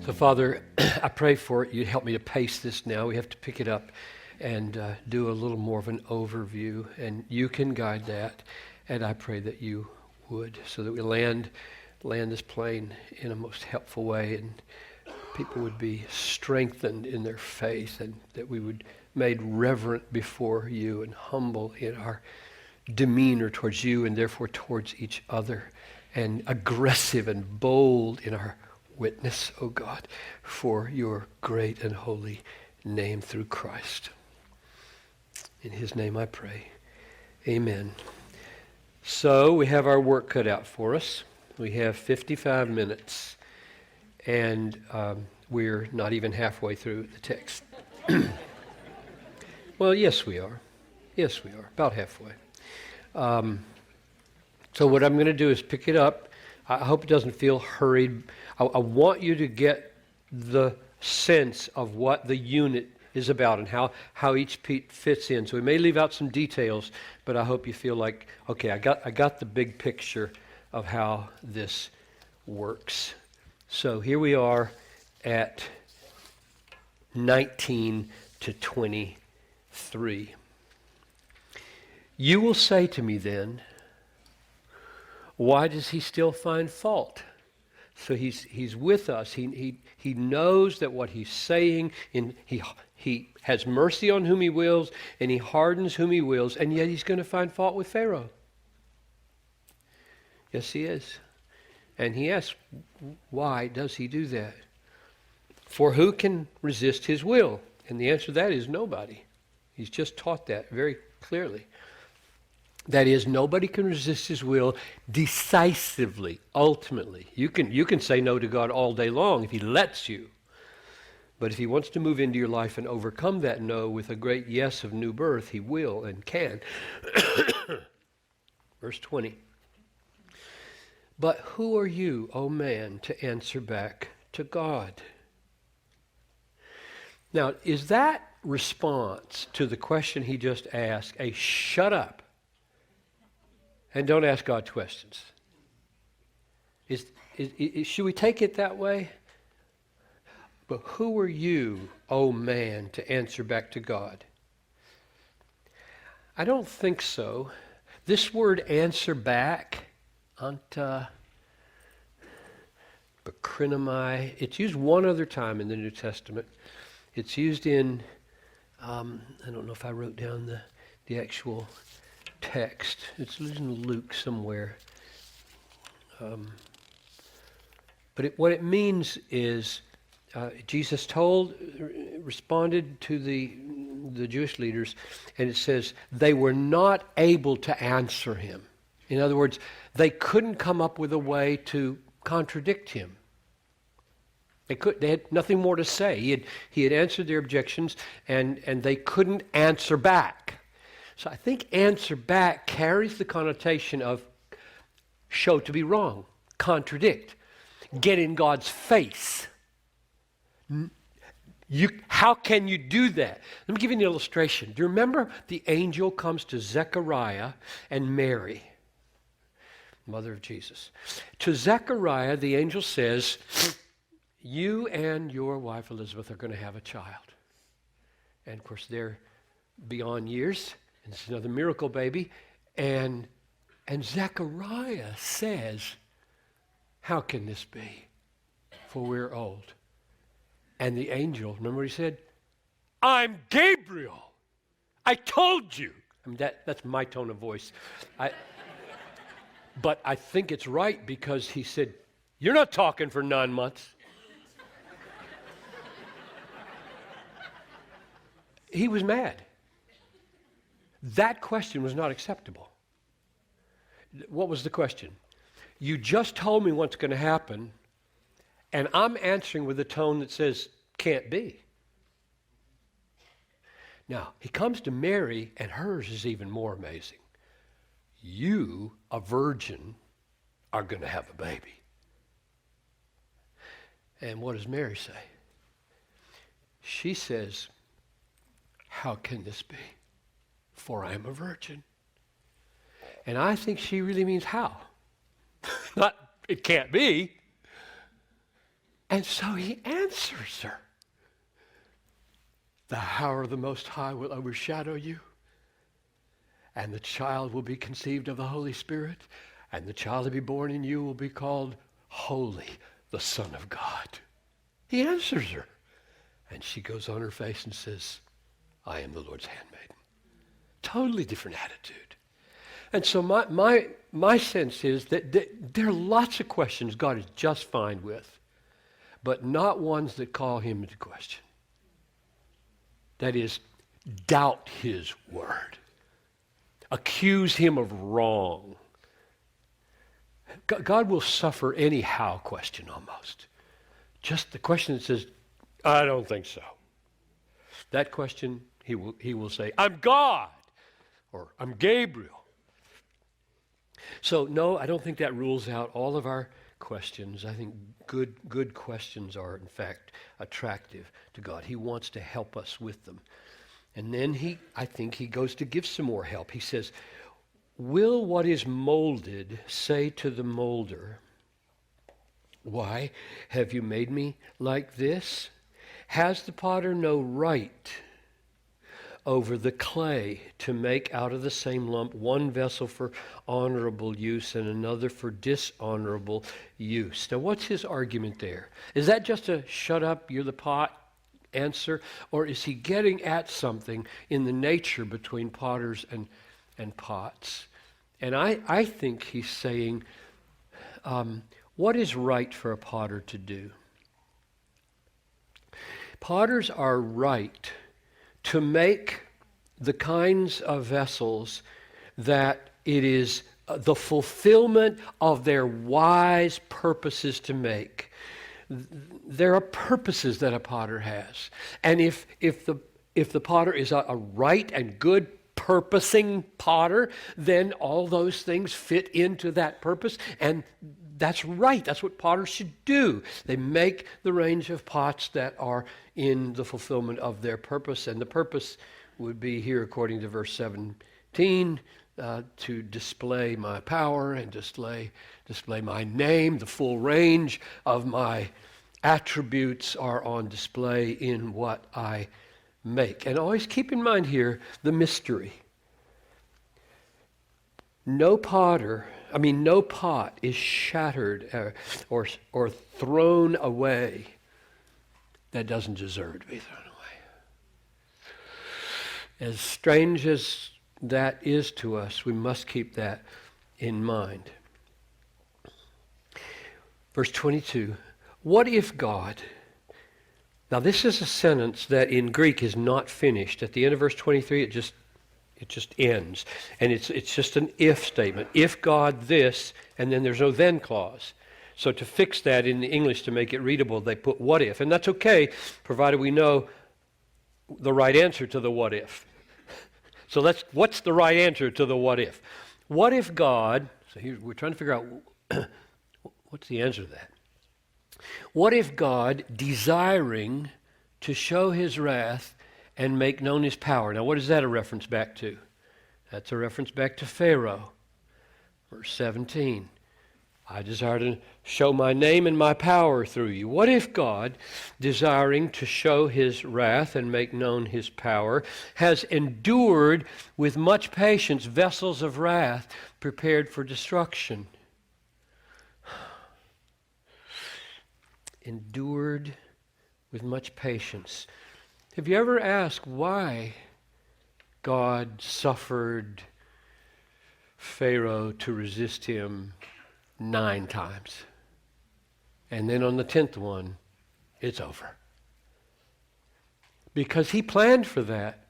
So, Father, I pray for you to help me to pace this now. We have to pick it up and do a little more of an overview, and you can guide that. And I pray that you would, so that we land this plane in a most helpful way, and people would be strengthened in their faith, and that we would made reverent before you and humble in our demeanor towards you and therefore towards each other, and aggressive and bold in our witness, O God, for your great and holy name through Christ. In his name I pray. Amen. So we have our work cut out for us. We have 55 minutes, and we're not even halfway through the text. Well, yes, we are. Yes, we are. About halfway. So what I'm going to do is pick it up. I hope it doesn't feel hurried. I want you to get the sense of what the unit is about and how each piece fits in. So we may leave out some details, but I hope you feel like, okay, I got the big picture of how this works. So here we are at 19 to 23. You will say to me then, why does he still find fault? So he's with us. He knows that what he's saying, he has mercy on whom he wills, and he hardens whom he wills, and yet he's going to find fault with Pharaoh. Yes, he is. And he asks, why does he do that? For who can resist his will? And the answer to that is nobody. He's just taught that very clearly. That is, nobody can resist his will decisively, ultimately. You can say no to God all day long if he lets you. But if he wants to move into your life and overcome that no with a great yes of new birth, he will and can. Verse 20. But who are you, O man, to answer back to God? Now, is that response to the question he just asked a shut up and don't ask God questions? Should we take it that way? But who are you, O man, to answer back to God? I don't think so. This word answer back, anta, bakrinomai, it's used one other time in the New Testament. It's used in, I don't know if I wrote down the actual text. It's in Luke somewhere. But what it means is Jesus responded to the Jewish leaders, and it says they were not able to answer him. In other words, they couldn't come up with a way to contradict him. They had nothing more to say. He had answered their objections, and they couldn't answer back. So I think answer back carries the connotation of show to be wrong, contradict, get in God's face. How can you do that? Let me give you an illustration. Do you remember the angel comes to Zechariah and Mary, mother of Jesus? To Zechariah, the angel says, you and your wife Elizabeth are going to have a child. And of course, they're beyond years. And it's another miracle baby. And Zechariah says, how can this be? For we're old. And the angel, remember what he said? I'm Gabriel. I told you. I mean, that's my tone of voice. But I think it's right because he said, you're not talking for 9 months. He was mad. That question was not acceptable. What was the question? You just told me what's going to happen, and I'm answering with a tone that says, can't be. Now, he comes to Mary, and hers is even more amazing. You, a virgin, are going to have a baby. And what does Mary say? She says, how can this be? For I am a virgin. And I think she really means how. Not, it can't be. And so he answers her. The power of the Most High will overshadow you, and the child will be conceived of the Holy Spirit, and the child to be born in you will be called Holy, the Son of God. He answers her. And she goes on her face and says, I am the Lord's handmaiden. Totally different attitude. And so my sense is that there are lots of questions God is just fine with, but not ones that call him into question. That is, doubt his word. Accuse him of wrong. God will suffer any how question almost. Just the question that says, I don't think so. That question, he will say, I'm God, or I'm Gabriel. So no, I don't think that rules out all of our questions. I think good questions are, in fact, attractive to God. He wants to help us with them. And then I think he goes to give some more help. He says, will what is molded say to the molder, why have you made me like this? Has the potter no right over the clay to make out of the same lump one vessel for honorable use and another for dishonorable use? Now, what's his argument there? Is that just a shut up, you're the pot answer? Or is he getting at something in the nature between potters and pots? And I think he's saying, what is right for a potter to do? Potters are right to make the kinds of vessels that it is the fulfillment of their wise purposes to make. There are purposes that a potter has. And if the potter is a right and good purposing potter, then all those things fit into that purpose, and that's right. That's what potters should do. They make the range of pots that are in the fulfillment of their purpose, and the purpose would be here, according to verse 17, to display my power and display my name. The full range of my attributes are on display in what I make. And always keep in mind here the mystery. No pot is shattered or thrown away that doesn't deserve to be thrown away. As strange as that is to us, we must keep that in mind. Verse 22, what if God... Now this is a sentence that in Greek is not finished. At the end of verse 23, it just ends. And it's just an if statement. If God this, and then there's no then clause. So to fix that in the English to make it readable, they put what if. And that's okay, provided we know the right answer to the what if. So what's the right answer to the what if? What if God, so here we're trying to figure out what's the answer to that. What if God, desiring to show his wrath and make known his power? Now, what is that a reference back to? That's a reference back to Pharaoh. Verse 17. I desire to show my name and my power through you. What if God, desiring to show his wrath and make known his power, has endured with much patience vessels of wrath prepared for destruction? Endured with much patience. Have you ever asked why God suffered Pharaoh to resist him 9 times? And then on the 10th one, it's over. Because he planned for that.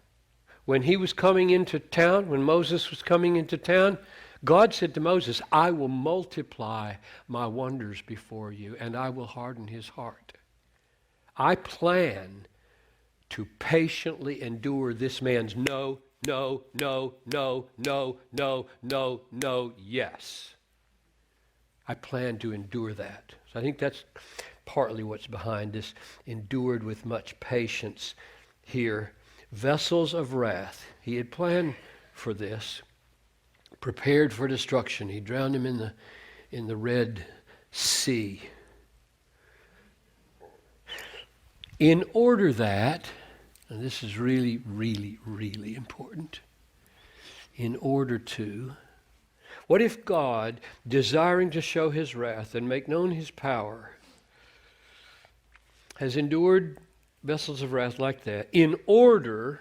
When he was coming into town, when Moses was coming into town, God said to Moses, I will multiply my wonders before you, and I will harden his heart. I plan to patiently endure this man's no, yes. I plan to endure that. So I think that's partly what's behind this endured with much patience here. Vessels of wrath. He had planned for this. Prepared for destruction. He drowned him in the Red Sea. In order that, and this is really, really, really important, in order to, what if God, desiring to show his wrath and make known his power, has endured vessels of wrath like that in order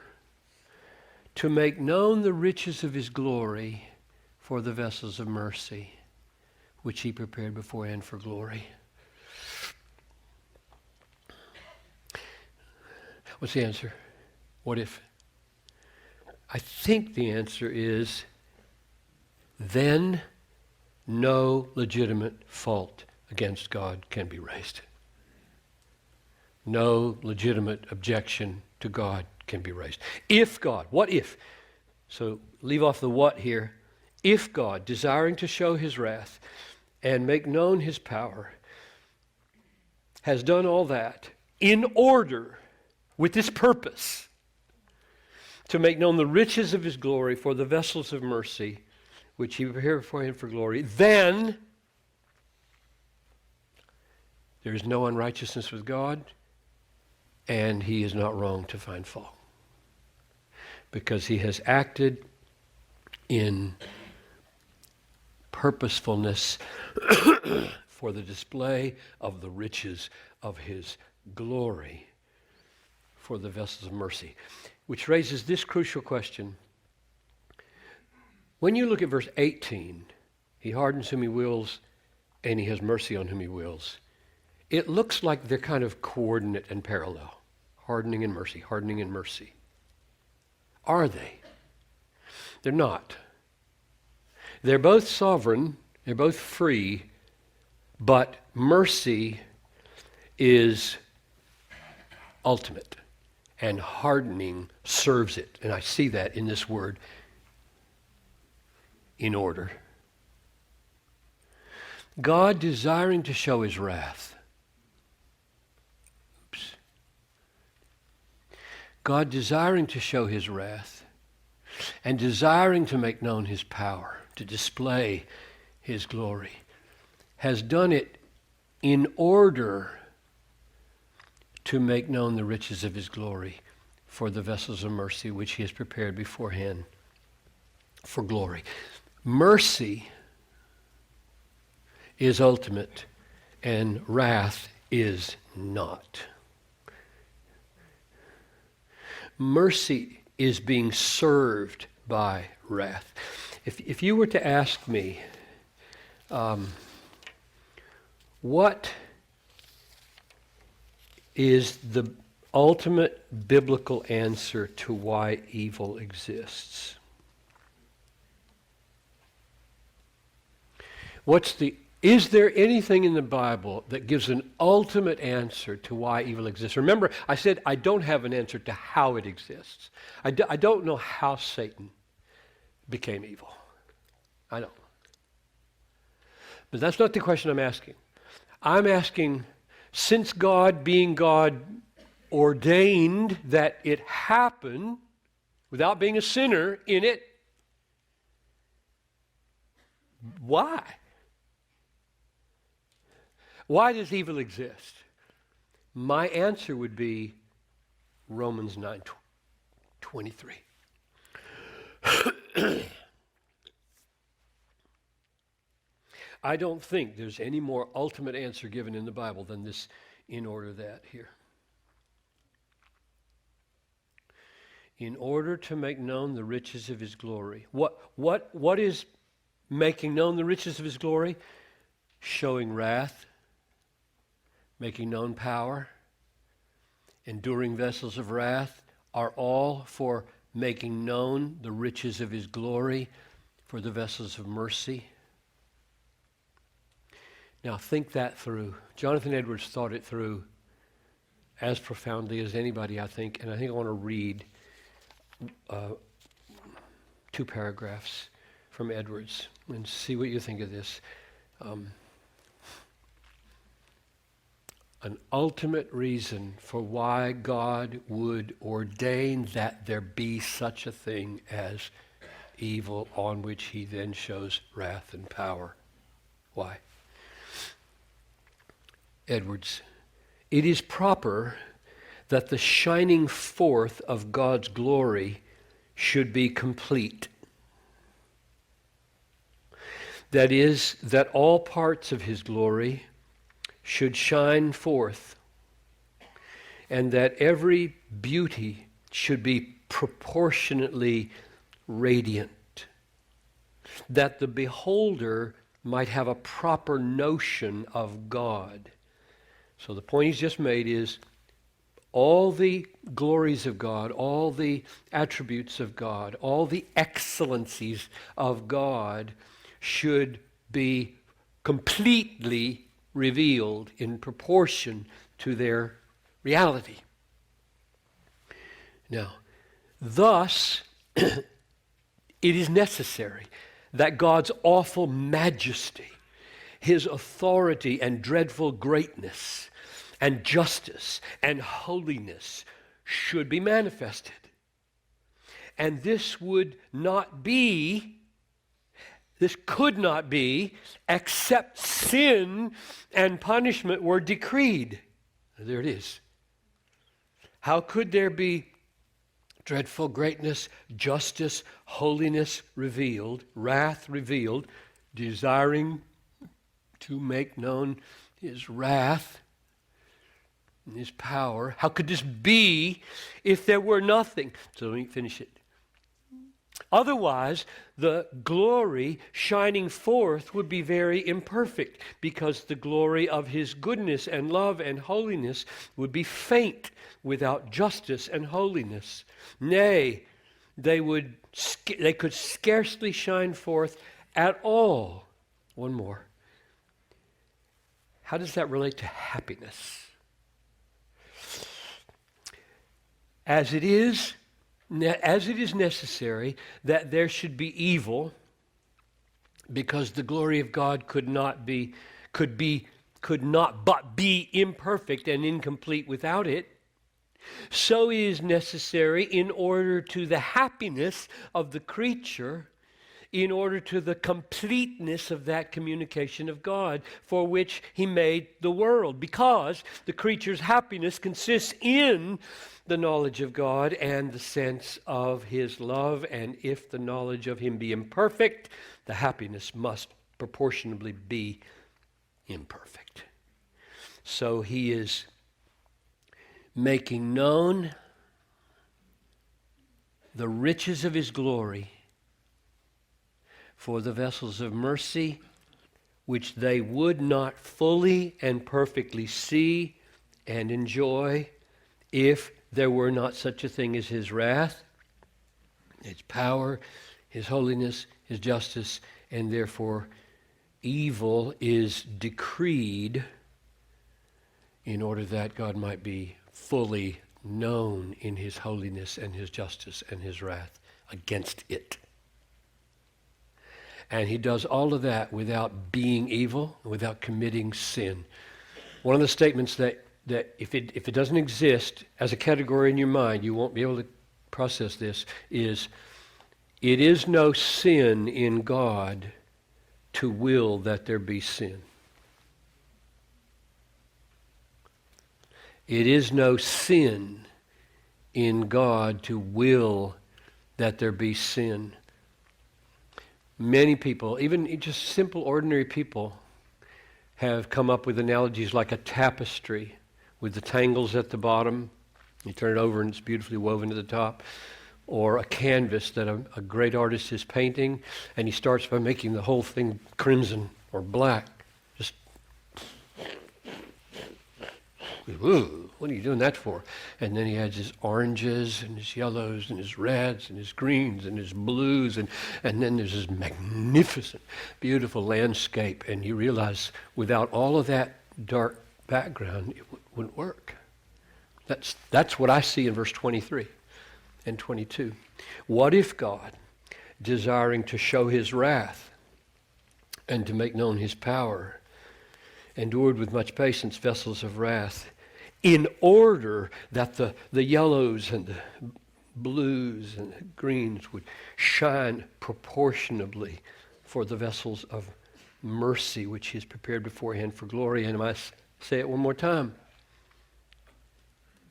to make known the riches of his glory for the vessels of mercy, which he prepared beforehand for glory? What's the answer? What if? I think the answer is, then no legitimate fault against God can be raised. No legitimate objection to God can be raised. If God, what if? So leave off the what here. If God, desiring to show his wrath and make known his power, has done all that in order, with this purpose, to make known the riches of his glory for the vessels of mercy, which he prepared for him for glory, then there is no unrighteousness with God, and he is not wrong to find fault, because he has acted in purposefulness for the display of the riches of his glory for the vessels of mercy. Which raises this crucial question. When you look at verse 18, he hardens whom he wills, and he has mercy on whom he wills. It looks like they're kind of coordinate and parallel. Hardening and mercy, hardening and mercy. Are they? They're not. They're both sovereign, they're both free, but mercy is ultimate, and hardening serves it. And I see that in this word, in order. God desiring to show his wrath. God desiring to show his wrath and desiring to make known his power, to display his glory, has done it in order to make known the riches of his glory for the vessels of mercy which he has prepared beforehand for glory. Mercy is ultimate and wrath is not. Mercy is being served by wrath. If you were to ask me, what is the ultimate biblical answer to why evil exists? Is there anything in the Bible that gives an ultimate answer to why evil exists? Remember, I said I don't have an answer to how it exists. I don't know how Satan became evil. I don't. But that's not the question I'm asking. I'm asking, since God, being God, ordained that it happen without being a sinner in it, why? Why does evil exist? My answer would be Romans 9:23. I don't think there's any more ultimate answer given in the Bible than this, in order that here. In order to make known the riches of his glory. What is making known the riches of his glory? Showing wrath, making known power, enduring vessels of wrath, are all for making known the riches of his glory for the vessels of mercy. Now think that through. Jonathan Edwards thought it through as profoundly as anybody, I think, and I think I want to read 2 paragraphs from Edwards and see what you think of this. An ultimate reason for why God would ordain that there be such a thing as evil, on which he then shows wrath and power. Why? Edwards, it is proper that the shining forth of God's glory should be complete. That is, that all parts of his glory should shine forth, and that every beauty should be proportionately radiant, that the beholder might have a proper notion of God. So the point he's just made is all the glories of God, all the attributes of God, all the excellencies of God should be completely revealed in proportion to their reality. Now, thus, it is necessary that God's awful majesty, his authority and dreadful greatness and justice and holiness should be manifested. And this could not be, except sin and punishment were decreed. There it is. How could there be dreadful greatness, justice, holiness revealed, wrath revealed, desiring to make known his wrath and his power? How could this be if there were nothing? So let me finish it. Otherwise, the glory shining forth would be very imperfect, because the glory of his goodness and love and holiness would be faint without justice and holiness. Nay, they could scarcely shine forth at all. One more. How does that relate to happiness? As it is necessary that there should be evil, because the glory of God could not but be imperfect and incomplete without it, so it is necessary in order to the happiness of the creature, in order to the completeness of that communication of God for which he made the world, because the creature's happiness consists in the knowledge of God and the sense of his love, and if the knowledge of him be imperfect, the happiness must proportionably be imperfect. So he is making known the riches of his glory for the vessels of mercy, which they would not fully and perfectly see and enjoy if there were not such a thing as his wrath, his power, his holiness, his justice, and therefore evil is decreed in order that God might be fully known in his holiness and his justice and his wrath against it. And he does all of that without being evil, without committing sin. One of the statements that if it doesn't exist as a category in your mind, you won't be able to process this, is it is no sin in God to will that there be sin. It is no sin in God to will that there be sin. Many people, even just simple, ordinary people, have come up with analogies like a tapestry with the tangles at the bottom. You turn it over and it's beautifully woven to the top. Or a canvas that a great artist is painting, and he starts by making the whole thing crimson or black. Just, ooh, what are you doing that for? And then he adds his oranges and his yellows and his reds and his greens and his blues, and then there's this magnificent, beautiful landscape, and you realize without all of that dark background, it wouldn't work. That's what I see in verse 23 and 22. What if God, desiring to show his wrath and to make known his power, endured with much patience vessels of wrath, in order that the yellows and the blues and the greens would shine proportionably for the vessels of mercy which he has prepared beforehand for glory? And I must say it one more time.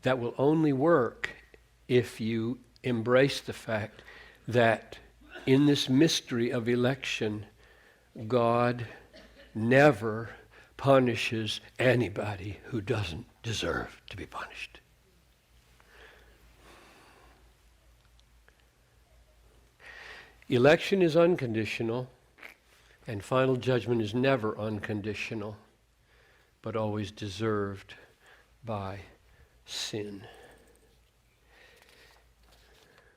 that will only work if you embrace the fact that in this mystery of election, God never punishes anybody who doesn't deserve to be punished. Election is unconditional, and final judgment is never unconditional, but always deserved by sin.